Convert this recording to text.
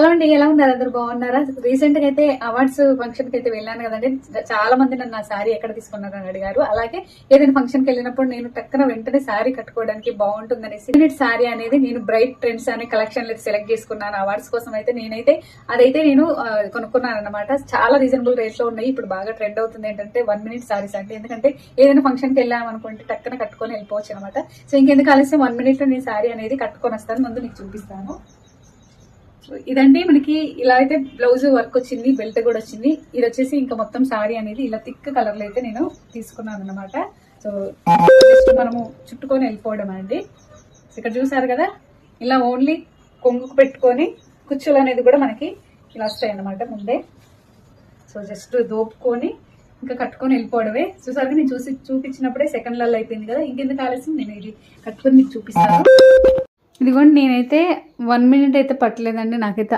Hello అండి, ఎలా ఉన్నారు? అందరు బాగున్నారా? రీసెంట్ గా అయితే అవార్డ్స్ ఫంక్షన్ కి అయితే వెళ్ళాను కదండి. చాలా మంది నన్ను నా శారీ ఎక్కడ తీసుకున్నారు అని అడిగారు. అలాగే ఏదైనా ఫంక్షన్ కి వెళ్ళినప్పుడు నేను టక్కన వెంటనే శారీ కట్టుకోవడానికి బాగుంటుందనేసి శారీ అనేది నేను బ్రైట్ ట్రెండ్స్ అనే కలెక్షన్ సెలెక్ట్ చేసుకున్నాను అవార్డ్స్ కోసం. అయితే అదైతే నేను కొనుక్కున్నాను అనమాట. చాలా రీజనబుల్ రేట్ లో ఉన్నాయి. ఇప్పుడు బాగా ట్రెండ్ అవుతుంది ఏంటంటే 1 minute శారీస్ అంటే. ఎందుకంటే ఏదైనా ఫంక్షన్ కి వెళ్ళాము అనుకుంటే టక్కన కట్టుకొని వెళ్ళిపోవచ్చు అనమాట. సో ఇంకెందుకు ఆలస్యం, 1 minute లో నేను శారీ అనేది కట్టుకొని వస్తాను. ముందు నీకు చూపిస్తాను. ఇదండి మనకి ఇలా అయితే బ్లౌజ్ వర్క్ వచ్చింది, బెల్ట్ కూడా వచ్చింది. ఇది వచ్చేసి ఇంకా మొత్తం సారీ అనేది ఇలా థిక్ కలర్ లో అయితే నేను తీసుకున్నాను అనమాట. సో జస్ట్ మనము చుట్టుకొని వెళ్ళిపోవడం అండి. ఇక్కడ చూసారు కదా, ఇలా ఓన్లీ కొంగుకు పెట్టుకొని కుచ్చులు అనేది కూడా మనకి ఇలా వస్తాయి అన్నమాట ముందే. సో జస్ట్ దోపుకొని ఇంకా కట్టుకొని వెళ్ళిపోవడమే. చూసారుగా నేను చూపించినప్పుడే సెకండ్లలో అయిపోయింది కదా. ఇంకెందుకు ఆలస్యం, నేను ఇది కట్టుకొని మీకు చూపిస్తాను. ఇదిగోండి, నేనైతే 1 minute అయితే పట్టలేదండి. నాకైతే